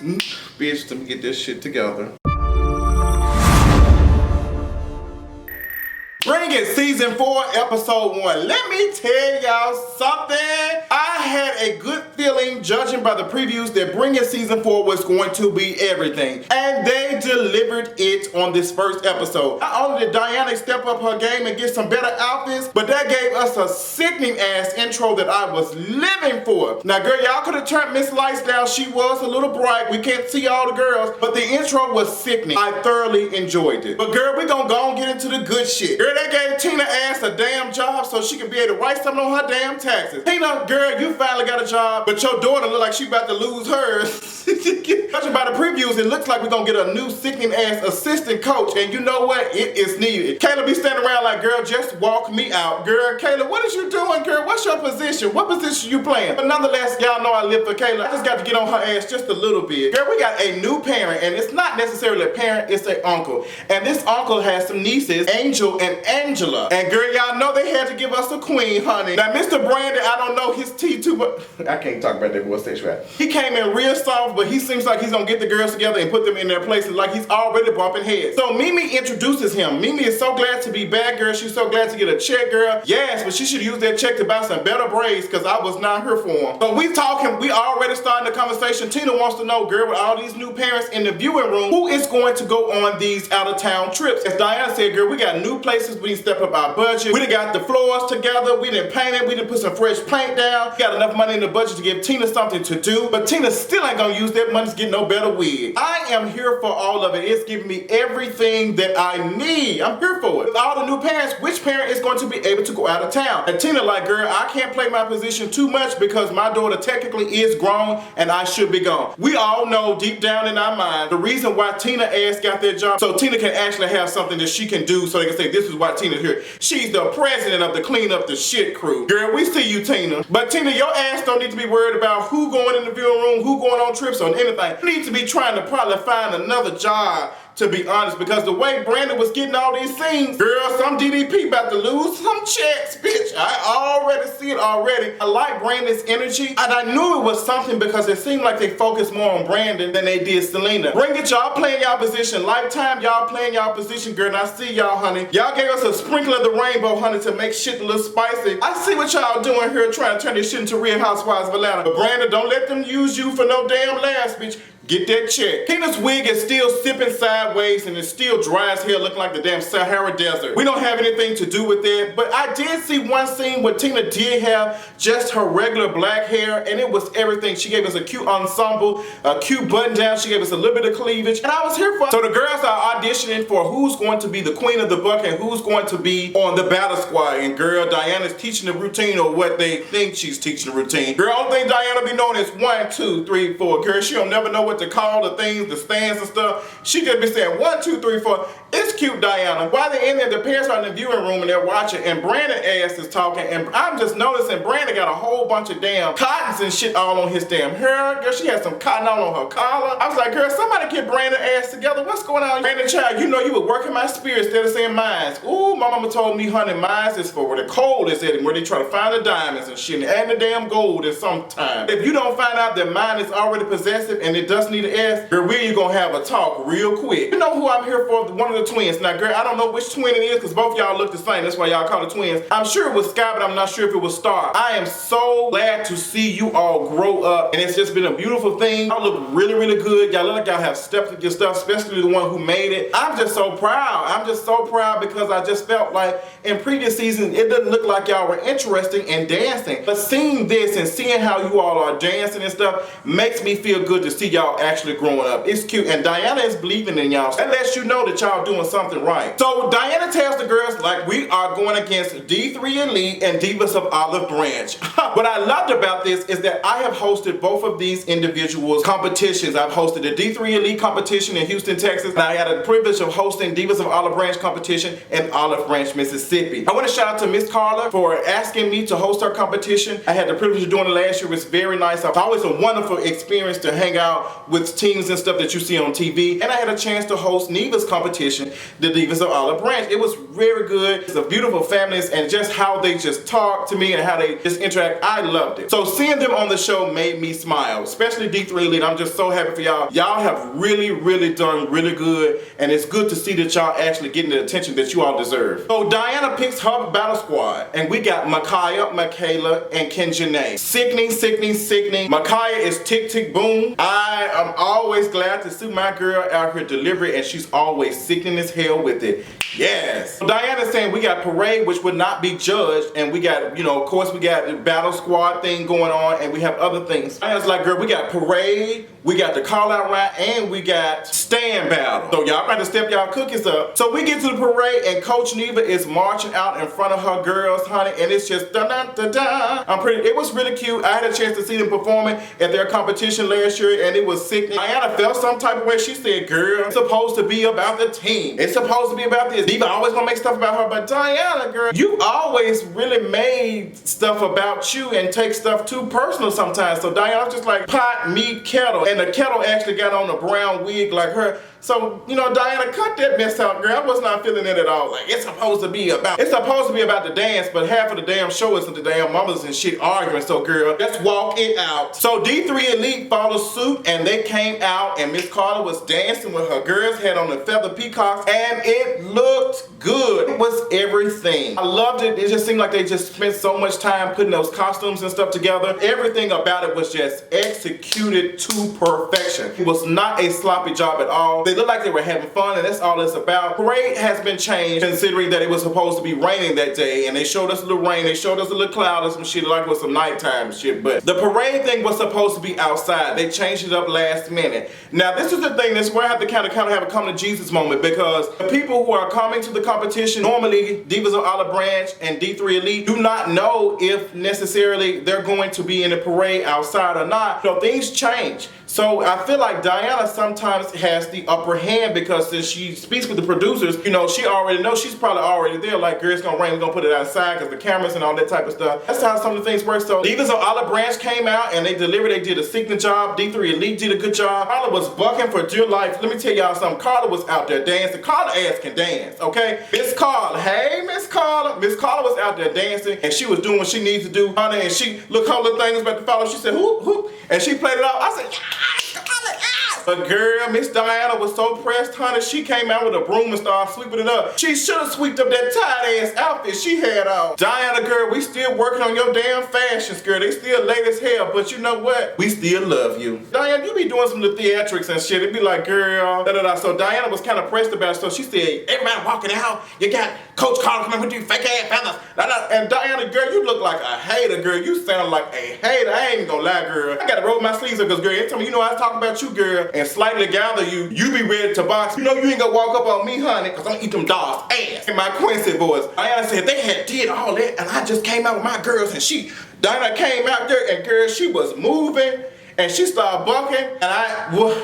Bitch, let me get this shit together. Bring it, season 4, episode 1. Let me tell y'all something. I had a good feeling, judging by the previews, that Bring It season 4 was going to be everything. And they delivered it on this first episode. Not only did Diana step up her game and get some better outfits, but that gave us a sickening ass intro that I was living for. Now girl, y'all could have turned Miss Lights down. She was a little bright. We can't see all the girls, but the intro was sickening. I thoroughly enjoyed it. But girl, we gonna go and get into the good shit. Girl, they gave Tina ass a damn job so she could be able to write something on her damn taxes. Tina, girl, you finally got a job, but your daughter look like she about to lose hers. Judging by the previews, it looks like we're gonna get a new sickening ass assistant coach, and you know what? It is needed. Kayla be standing around like, girl, just walk me out. Girl, Kayla, what is you doing, girl? What's your position? What position you playing? But nonetheless, y'all know I live for Kayla. I just got to get on her ass just a little bit. Girl, we got a new parent, and it's not necessarily a parent, it's an uncle. And this uncle has some nieces, Angel and Angela. And girl, y'all know they had to give us a queen, honey. Now, Mr. Brandon, I don't know his T2, but I can't talk about that voice stage rap. He came in real soft, but he seems like he's gonna get the girls together and put them in their places like he's already bumping heads. So Mimi introduces him. Mimi is so glad to be back, girl. She's so glad to get a check, girl. Yes, but she should use that check to buy some better braids because I was not here for them. So we talking, we already starting the conversation. Tina wants to know, girl, with all these new parents in the viewing room, who is going to go on these out-of-town trips? As Diana said, girl, we got new places. We step up our budget. We done got the floors together. We done painted. We done put some fresh paint down. We got enough money in the budget to give Tina something to do. But Tina still ain't gonna use that money to get no better wig. I am here for all of it. It's giving me everything that I need. I'm here for it. With all the new parents, which parent is going to be able to go out of town? And Tina like, girl, I can't play my position too much because my daughter technically is grown and I should be gone. We all know deep down in our mind the reason why Tina ass got that job, so Tina can actually have something that she can do so they can say, this is why Tina's here. She's the president of the clean up the shit crew. Girl, we see you, Tina. But Tina, your ass don't need to be worried about who going in the viewing room, who going on trips or anything. You need to be trying to probably find another job, to be honest, because the way Brandon was getting all these scenes, girl, some DDP about to lose some checks, bitch. I already see it already. I like Brandon's energy, and I knew it was something because it seemed like they focused more on Brandon than they did Selena. Bring it, y'all playing y'all position. Lifetime, y'all playing y'all position, girl, and I see y'all, honey. Y'all gave us a sprinkle of the rainbow, honey, to make shit a little spicy. I see what y'all doing here trying to turn this shit into Real Housewives of Atlanta. But Brandon, don't let them use you for no damn laughs, bitch. Get that check. Tina's wig is still sipping sideways and it's still dry as hell, looking like the damn Sahara Desert. We don't have anything to do with that, but I did see one scene where Tina did have just her regular black hair and it was everything. She gave us a cute ensemble, a cute button down. She gave us a little bit of cleavage and I was here for it. So the girls are auditioning for who's going to be the queen of the buck and who's going to be on the battle squad. And girl, Diana's teaching the routine or what they think she's teaching the routine. Girl, only thing Diana be knowing is 1, 2, 3, 4. Girl, she don't never know what to call the things, the stands and stuff. She just be saying 1, 2, 3, 4. It's cute, Diana. While they're in there, the parents are in the viewing room and they're watching and Brandon ass is talking and I'm just noticing Brandon got a whole bunch of damn cottons and shit all on his damn hair. Girl, she had some cotton all on her collar. I was like, girl, somebody get Brandon ass together. What's going on? Brandon child, you know you were working my spirit instead of saying mines. Ooh, my mama told me, honey, mines is for where the coal is at and where they try to find the diamonds and shit and add the damn gold in some time. If you don't find out that mine is already possessive and it does need an S, girl, we you gonna have a talk real quick. You know who I'm here for? One of the twins. Now, girl, I don't know which twin it is because both y'all look the same. That's why y'all call it twins. I'm sure it was Sky, but I'm not sure if it was Star. I am so glad to see you all grow up, and it's just been a beautiful thing. Y'all look really, really good. Y'all look like y'all have stepped with your stuff, especially the one who made it. I'm just so proud. I'm just so proud because I just felt like in previous seasons, it doesn't look like y'all were interested in dancing. But seeing this and seeing how you all are dancing and stuff makes me feel good to see y'all actually growing up. It's cute, and Diana is believing in y'all. That lets you know that y'all doing something right. So Diana tells the girls, like, we are going against D3 Elite and Divas of Olive Branch. What I loved about this is that I have hosted both of these individuals' competitions. I've hosted the D3 Elite competition in Houston, Texas, and I had the privilege of hosting Divas of Olive Branch competition in Olive Branch, Mississippi. I want to shout out to Miss Carla for asking me to host her competition. I had the privilege of doing it last year. It was very nice. It's always a wonderful experience to hang out with teams and stuff that you see on TV. And I had a chance to host Neva's competition. the Divas of Olive Branch. It was very good. It's a beautiful families, and just how they just talk to me and how they just interact, I loved it. So seeing them on the show made me smile, especially D3 Elite. I'm just so happy for y'all. Y'all have really done really good, and it's good to see that y'all actually getting the attention that you all deserve. So Diana picks her battle squad, and we got Micaiah, Michaela, and Kenjanae. Sickening. Micaiah is tick tick boom. I am always glad to see my girl out here deliver, and she's always sickening as hell with it. Yes. So Diana's saying we got Parade, which would not be judged, and we got, you know, of course we got the battle squad thing going on, and we have other things. Diana's like, girl, we got Parade, we got the call out round, and we got stand battle. So y'all got to step y'all cookies up. So we get to the parade, and Coach Neva is marching out in front of her girls, honey, and it's just da da da da. It was really cute. I had a chance to see them performing at their competition last year, and it was sickening. Diana felt some type of way. She said, girl, it's supposed to be about the team. It's supposed to be about this. Neva always gonna make stuff about her, but Diana, girl, you always really made stuff about you and take stuff too personal sometimes. So Diana was just like pot, meat, kettle, and the kettle actually got on a brown wig like her. So, you know, Diana, cut that mess out, girl. I was not feeling it at all. Like, it's supposed to be about the dance, but half of the damn show isn't the damn mamas and shit arguing. So, girl, let's walk it out. So, D3 Elite followed suit, and they came out, and Miss Carter was dancing with her girls, had on the feather peacocks, and it looked good. It was everything. I loved it. It just seemed like they just spent so much time putting those costumes and stuff together. Everything about it was just executed to perfection. It was not a sloppy job at all. They looked like they were having fun, and that's all it's about. Parade has been changed considering that it was supposed to be raining that day, and they showed us a little rain, they showed us a little cloud and some shit, like it was some nighttime shit, but the parade thing was supposed to be outside. They changed it up last minute. Now this is the thing, this is where I have to kind of have a come to Jesus moment, because the people who are coming to the competition, normally Divas of Olive Branch and D3 Elite, do not know if necessarily they're going to be in the parade outside or not. So things change. So I feel like Diana sometimes has the upper hand, because since she speaks with the producers, you know, she already knows, she's probably already there, like, girl, it's gonna rain, we're gonna put it outside because the cameras and all that type of stuff. That's how some of the things work. So Divas of Olive Branch came out and they delivered, they did a sickening job. D3 Elite did a good job. Carla was bucking for dear life. Let me tell y'all something, Carla was out there dancing. Carla ass can dance, okay? Miss Carla, hey Miss Carla. Miss Carla was out there dancing, and she was doing what she needs to do, honey, and she, look, her little thing was about to follow, she said, whoop, whoop, and she played it off. I said, yes, Carla, yes. But girl, Miss Diana was so pressed, honey, she came out with a broom and started sweeping it up. She should have swept up that tight ass outfit she had on. Diana, girl, we still working on your damn fashions, girl. They still late as hell, but you know what? We still love you. Diana, you be doing some of the theatrics and shit. It be like, girl, da da da. So Diana was kind of pressed about it, so she said, everybody walking out, you got Coach Carter coming with you fake ass feathers. Da, da. And Diana, girl, you look like a hater, girl. You sound like a hater. I ain't even gonna lie, girl. I gotta roll my sleeves up, because girl, every time you know I talk about you, girl, and slightly gather you, you be ready to box. You know you ain't gonna walk up on me, honey, because I'm gonna eat them dogs' ass. In my Quincy voice, Diana said they had did all that, and I just came out with my girls, and Diana came out there, and girl, she was moving, and she started bucking, and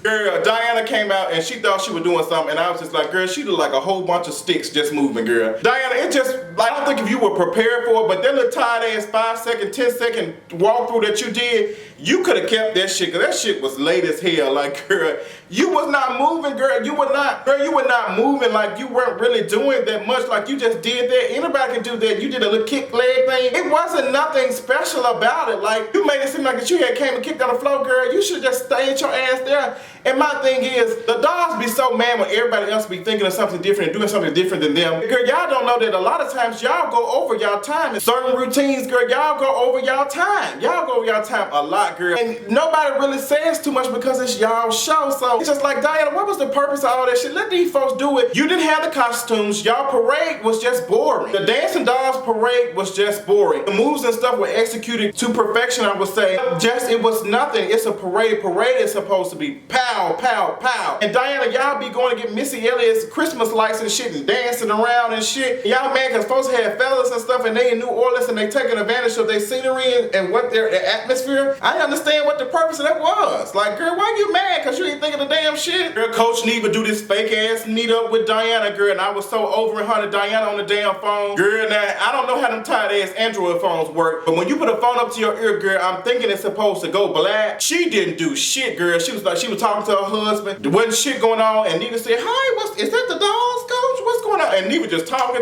girl, Diana came out and she thought she was doing something, and I was just like, girl, she looked like a whole bunch of sticks just moving, girl. Diana, it just, I don't think if you were prepared for it, but that little tight ass 5-second, 10-second walkthrough that you did, you could have kept that shit, because that shit was late as hell. Like, girl, you was not moving, girl. You were not moving, like you weren't really doing that much, like you just did that. Anybody can do that. You did a little kick leg thing. It wasn't nothing special about it. Like, you made it seem like that you had came and kicked on the floor, girl. You should just stayed your ass there. And my thing is, the dogs be so mad when everybody else be thinking of something different and doing something different than them. Girl, y'all don't know that a lot of times y'all go over y'all time. In certain routines, girl, y'all go over y'all time. Y'all go over y'all time a lot, girl. And nobody really says too much because it's y'all show. So it's just like, Diana, what was the purpose of all that shit? Let these folks do it. You didn't have the costumes. Y'all parade was just boring. The Dancing Dolls parade was just boring. The moves and stuff were executed to perfection, I would say. Just, it was nothing. It's a parade. Parade is supposed to be pow, pow, pow. And Diana, y'all be going to get Missy Elliott's Christmas lights and shit and dancing around and shit. Y'all mad because supposed to have fellas and stuff, and they in New Orleans and they taking advantage of their scenery and what their atmosphere. I didn't understand what the purpose of that was. Like, girl, why you mad? Cause you ain't thinking the damn shit. Girl, Coach Neva do this fake ass meet up with Diana, girl, and I was so over it, honey. Diana on the damn phone. Girl, now, I don't know how them tired ass Android phones work, but when you put a phone up to your ear, girl, I'm thinking it's supposed to go black. She didn't do shit, girl. She was talking to her husband. There wasn't shit going on, and Neva said, hi, is that the dogs, Coach? What's going on? And Neva just talking.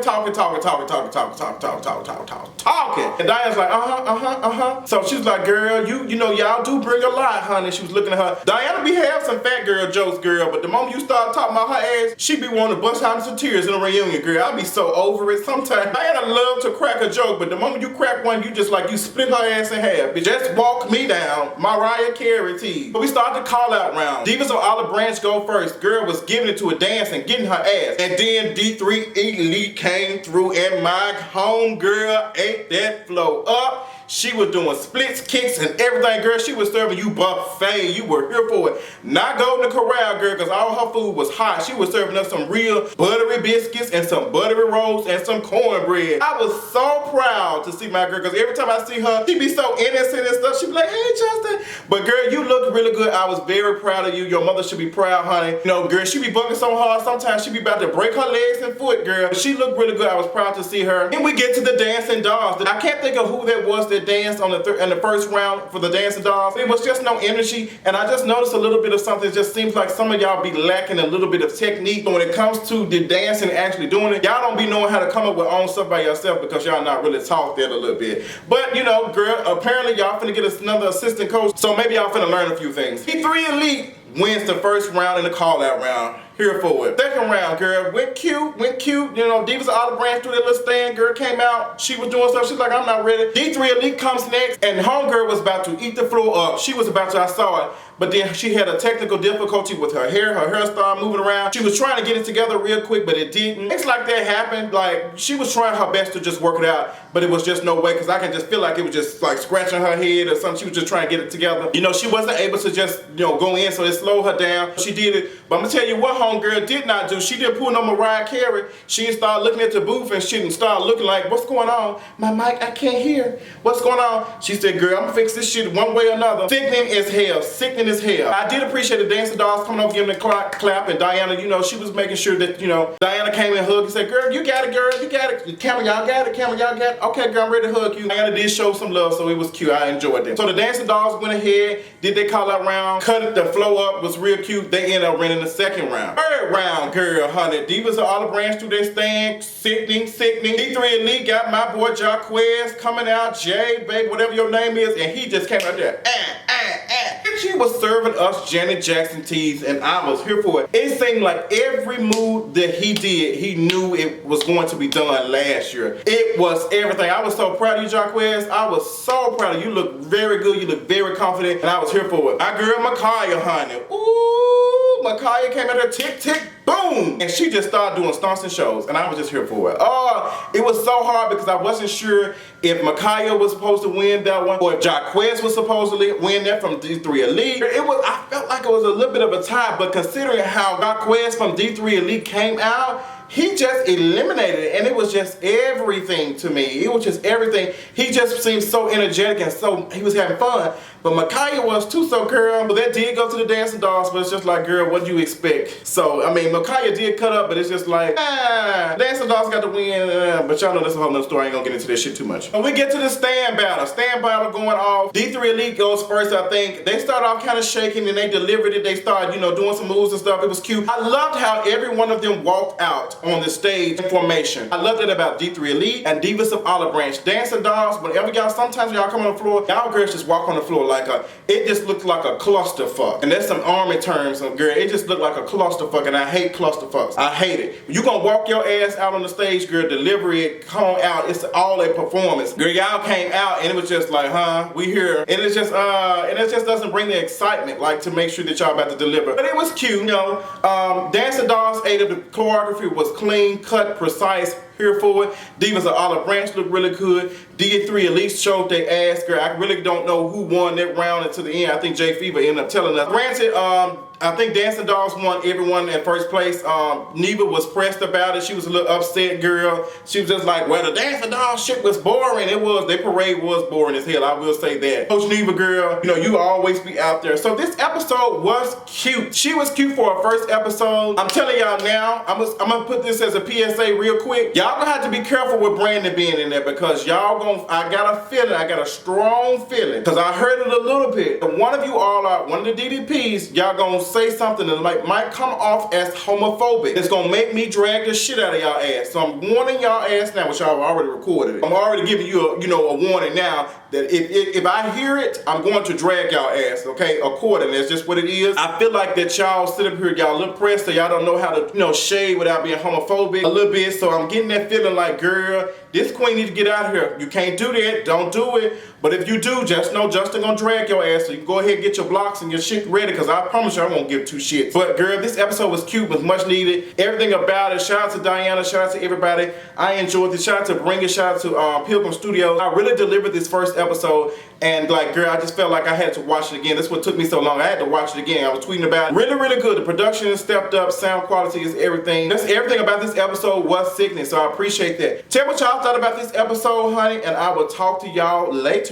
And Diana's like, So she was like, girl, you know, y'all do bring a lot, honey. She was looking at her. Diana be having some fat girl jokes, girl, but the moment you start talking about her ass, she be wanting to bust out some tears in a reunion, girl. I be so over it sometimes. Diana love to crack a joke, but the moment you crack one, you just like, you split her ass in half. Bitch, just walk me down, Mariah Carey tease. But we start the call out round. Divas of Olive Branch go first. Girl was giving it to a dance and getting her ass. And then D3 Elite came through and my home girl ate that flow up. She was doing splits, kicks, and everything, girl. She was serving you buffet. You were here for it. Not Golden Corral, girl, because all her food was hot. She was serving us some real buttery biscuits and some buttery rolls and some cornbread. I was so proud to see my girl, because every time I see her, she be so innocent and stuff. She be like, hey, Justin. But girl, you look really good. I was very proud of you. Your mother should be proud, honey. You know, girl, she be bucking so hard. Sometimes she be about to break her legs and foot, girl. She looked really good. I was proud to see her. And we get to the dancing dolls. I can't think of who that was that danced on in the first round for the dancing dolls. It was just no energy, and I just noticed a little bit of something. It just seems like some of y'all be lacking a little bit of technique. When it comes to the dancing and actually doing it, y'all don't be knowing how to come up with own stuff by yourself because y'all not really taught that a little bit. But you know, girl, apparently y'all finna get another assistant coach, so maybe y'all finna learn a few things. D3 Elite wins the first round in the call out round. Here for it. Second round, girl, went cute. You know, Divas of Olive Branch threw that little stand, girl came out. She was doing stuff. She's like, I'm not ready. D3 Elite comes next, and homegirl was about to eat the floor up. She was about to, I saw it, but then she had a technical difficulty with her hair started moving around. She was trying to get it together real quick, but it didn't. Things like that happened. Like, she was trying her best to just work it out, but it was just no way, because I can just feel like it was just like scratching her head or something. She was just trying to get it together. You know, she wasn't able to just, you know, go in, so it slowed her down. She did it, but I'm gonna tell you what homegirl did not do. She didn't pull no Mariah Carey. She didn't start looking at the booth and shit and start looking like, what's going on? My mic, I can't hear. What's going on? She said, girl, I'm gonna fix this shit one way or another. Sickening as hell. Sickening as hell. I did appreciate the dancing dolls coming over giving a clap, and Diana, you know, she was making sure that, you know, Diana came and hugged and said, girl, you got it, girl, you got it. Camera, y'all got it. Camera, y'all got it. Okay, girl, I'm ready to hug you. Diana did show some love, so it was cute. I enjoyed that. So the dancing dolls went ahead, did they call out round, cut it, the flow up, was real cute. They ended up winning the second round. Third round, girl, honey. Divas of Olive Branch through their stand, sickening. D3 Elite got my boy Jaquez coming out, Jay, babe, whatever your name is, and he just came out there, And she was serving us Janet Jackson teas, and I was here for it. It seemed like every move that he did, he knew it was going to be done last year. It was everything. I was so proud of you, Jaquez. I was so proud of you. You look very good. You look very confident, and I was here for it. My girl Micaiah, honey. Ooh, Micaiah came out there, tick, tick, boom, and she just started doing stunts and shows, and I was just here for it. Oh, it was so hard because I wasn't sure if Micaiah was supposed to win that one or if Jaquez was supposed to win that from D3 Elite. I felt like it was a little bit of a tie, but considering how Jaquez from D3 Elite came out, he just eliminated it, and it was just everything to me. It was just everything. He just seemed so energetic and so he was having fun. But Micaiah was too, so girl. But that did go to the dancing dolls, but it's just like, girl, what do you expect? So, I mean, Micaiah did cut up, but it's just like, dancing dolls got to win. But y'all know that's a whole nother story. I ain't gonna get into this shit too much. When we get to the stand battle. Stand battle going off. D3 Elite goes first, I think. They started off kind of shaking and they delivered it. They started, you know, doing some moves and stuff. It was cute. I loved how every one of them walked out on the stage in formation. I loved it about D3 Elite and Divas of Olive Branch. Dancing dolls, whenever y'all, sometimes y'all come on the floor, y'all girls just walk on the floor like it just looked like a clusterfuck. And that's some army terms, girl. It just looked like a clusterfuck, and I hate clusterfucks. I hate it. You gonna walk your ass out on the stage, girl, deliver it, come on out. It's all a performance. Girl, y'all came out and it was just like, we here. And it just doesn't bring the excitement, like, to make sure that y'all about to deliver. But it was cute, you know. Dancing dolls ate of the choreography was clean, cut, precise, here for it. Divas of Olive Branch look really good. D3 at least showed their ass, girl. I really don't know who won that round until the end. I think Jay Fever ended up telling us. Granted, I think Dancing Dolls won everyone in first place. Neva was pressed about it. She was a little upset, girl. She was just like, well, the Dancing Dolls shit was boring. It was, their parade was boring as hell, I will say that. Coach Neva, girl, you know, you always be out there. So this episode was cute. She was cute for her first episode. I'm telling y'all now, I'm gonna put this as a PSA real quick. Y'all gonna have to be careful with Brandon being in there because y'all gonna, I got a feeling, I got a strong feeling, because I heard it a little bit. And one of you all are, one of the DDPs, y'all gonna say something that might come off as homophobic. It's gonna make me drag the shit out of y'all ass. So I'm warning y'all ass now, which y'all already recorded it. I'm already giving you a warning now that if I hear it, I'm going to drag y'all ass, okay? Accordingly, that's just what it is. I feel like that y'all sit up here, y'all look pressed, so y'all don't know how to, you know, shade without being homophobic a little bit. So I'm getting that feeling like, girl, this queen needs to get out of here. You can't do that, don't do it. But if you do, just know Justin gonna drag your ass, so you can go ahead and get your blocks and your shit ready, because I promise you I won't give two shits. But girl, this episode was cute, was much needed. Everything about it. Shout out to Diana, shout out to everybody. I enjoyed it. Shout out to Bring It, shout out to Pilgrim Studios. I really delivered this first episode, and like, girl, I just felt like I had to watch it again. That's what took me so long. I had to watch it again. I was tweeting about it. Really, really good. The production is stepped up. Sound quality is everything. That's everything about this episode was sickening, so I appreciate that. Tell me what y'all thought about this episode, honey, and I will talk to y'all later.